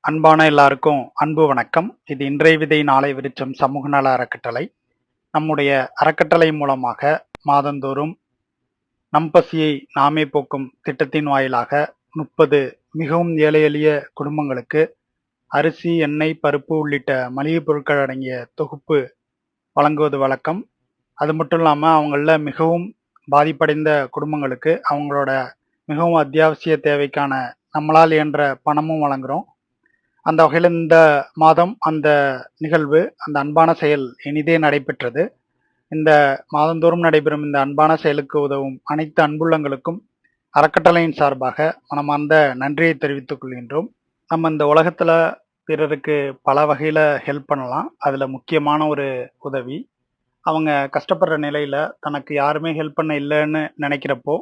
அன்பான எல்லாருக்கும் அன்பு வணக்கம். இது இன்றைய விதை நாளை விருச்சம் சமூக நல அறக்கட்டளை. நம்முடைய அறக்கட்டளை மூலமாக மாதந்தோறும் நம் பசியை நாமே போக்கும் திட்டத்தின் வாயிலாக 30 மிகவும் ஏழை எளிய குடும்பங்களுக்கு அரிசி, எண்ணெய், பருப்பு உள்ளிட்ட மளிகை பொருட்கள் அடங்கிய தொகுப்பு வழங்குவது வழக்கம். அது மட்டும் இல்லாமல் அவங்கள மிகவும் பாதிப்படைந்த குடும்பங்களுக்கு அவங்களோட மிகவும் அத்தியாவசிய தேவைக்கான நம்மளால் இயன்ற பணமும் வழங்குகிறோம். அந்த வகையில் இந்த மாதம் அந்த நிகழ்வு, அந்த அன்பான செயல் இனிதே நடைபெற்றது. இந்த மாதந்தோறும் நடைபெறும் இந்த அன்பான செயலுக்கு உதவும் அனைத்து அன்புள்ளங்களுக்கும் அறக்கட்டளையின் சார்பாக மனமார்ந்த நன்றியை தெரிவித்துக் கொள்கின்றோம். நம்ம இந்த உலகத்தில் பிறருக்கு பல வகையில் ஹெல்ப் பண்ணலாம். அதில் முக்கியமான ஒரு உதவி, அவங்க கஷ்டப்படுற நிலையில் தனக்கு யாருமே ஹெல்ப் பண்ண இல்லைன்னு நினைக்கிறப்போ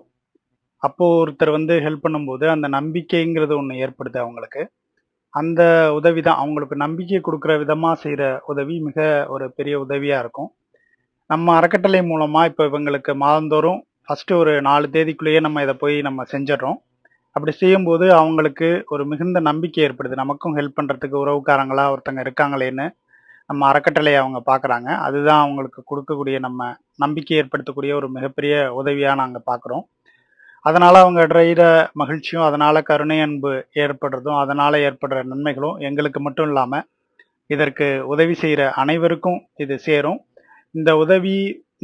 அப்போது ஒருத்தர் ஹெல்ப் பண்ணும்போது அந்த நம்பிக்கைங்கிறது ஒன்று ஏற்படுது அவங்களுக்கு. அந்த உதவி தான் அவங்களுக்கு நம்பிக்கை கொடுக்குற விதமாக செய்கிற உதவி மிக ஒரு பெரிய உதவியாக இருக்கும். நம்ம அறக்கட்டளை மூலமாக இப்போ இவங்களுக்கு மாதந்தோறும் ஃபஸ்ட்டு ஒரு 4 தேதிக்குள்ளேயே நம்ம இதை போய் நம்ம செஞ்சிடறோம். அப்படி செய்யும்போது அவங்களுக்கு ஒரு மிகுந்த நம்பிக்கை ஏற்படுது. நமக்கும் ஹெல்ப் பண்ணுறதுக்கு உறவுக்காரங்களா ஒருத்தங்க இருக்காங்களேன்னு நம்ம அறக்கட்டளையை அவங்க பார்க்குறாங்க. அதுதான் அவங்களுக்கு கொடுக்கக்கூடிய நம்ம நம்பிக்கை ஏற்படுத்தக்கூடிய ஒரு மிகப்பெரிய உதவியாக நாங்கள் பார்க்குறோம். அதனால் அவங்க அடைகிற மகிழ்ச்சியும், அதனால் கருணை அன்பு ஏற்படுறதும், அதனால் ஏற்படுற நன்மைகளும் எங்களுக்கு மட்டும் இல்லாமல் இதற்கு உதவி செய்கிற அனைவருக்கும் இது சேரும். இந்த உதவி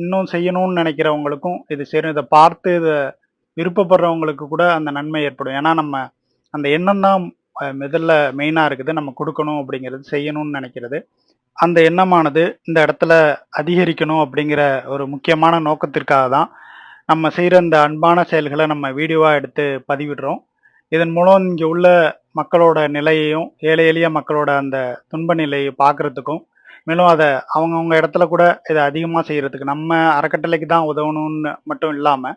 இன்னும் செய்யணும்னு நினைக்கிறவங்களுக்கும் இது சேரும். இதை பார்த்து இதை விருப்பப்படுறவங்களுக்கு கூட அந்த நன்மை ஏற்படும். ஏன்னா நம்ம அந்த எண்ணம் தான் முதல்ல மெயினாக இருக்குது. நம்ம கொடுக்கணும் அப்படிங்கிறது, செய்யணும்னு நினைக்கிறது. அந்த எண்ணமானது இந்த இடத்துல அதிகரிக்கணும் அப்படிங்கிற ஒரு முக்கியமான நோக்கத்திற்காக தான் நம்ம செய்கிற இந்த அன்பான செயல்களை நம்ம வீடியோவாக எடுத்து பதிவிடுறோம். இதன் மூலம் இங்கே உள்ள மக்களோட நிலையையும், ஏழை எளிய மக்களோட அந்த துன்ப நிலையை பார்க்குறதுக்கும், மேலும் அதை அவங்கவுங்க இடத்துல கூட இதை அதிகமாக செய்கிறதுக்கு, நம்ம அறக்கட்டளைக்கு தான் உதவணும்னு மட்டும் இல்லாமல்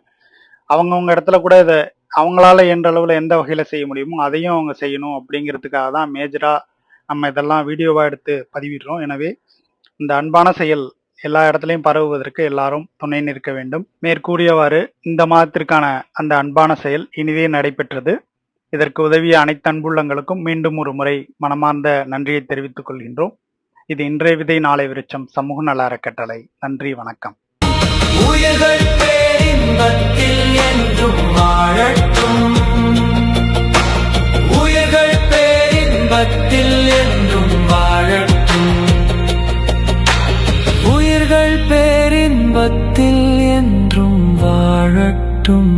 அவங்கவுங்க இடத்துல கூட இதை அவங்களால என்ற அளவில் எந்த வகையில் செய்ய முடியுமோ அதையும் அவங்க செய்யணும் அப்படிங்கிறதுக்காக தான் மேஜராக நம்ம இதெல்லாம் வீடியோவாக எடுத்து பதிவிடுறோம். எனவே இந்த அன்பான செயல் எல்லா இடத்துலையும் பரவுவதற்கு எல்லாரும் துணை நிற்க வேண்டும். மேற்கூறியவாறு இந்த மாதத்திற்கான அந்த அன்பான செயல் இனிதே நடைபெற்றது. இதற்கு உதவிய அனைத்து அன்புள்ளங்களுக்கும் மீண்டும் ஒரு முறை மனமார்ந்த நன்றியை தெரிவித்துக் கொள்கின்றோம். இது இன்றைய விதை நாளை விருச்சம் சமூக நல அறக்கட்டளை. நன்றி, வணக்கம். உயிர்கள் பேரின்பத்தில் என்றும் வாழட்டும். உயிர்கள் பேரின்பத்தில் என்றும் வாழட்டும். உயிர்கள் பேரின்பத்தில் என்றும் வாழட்டும்.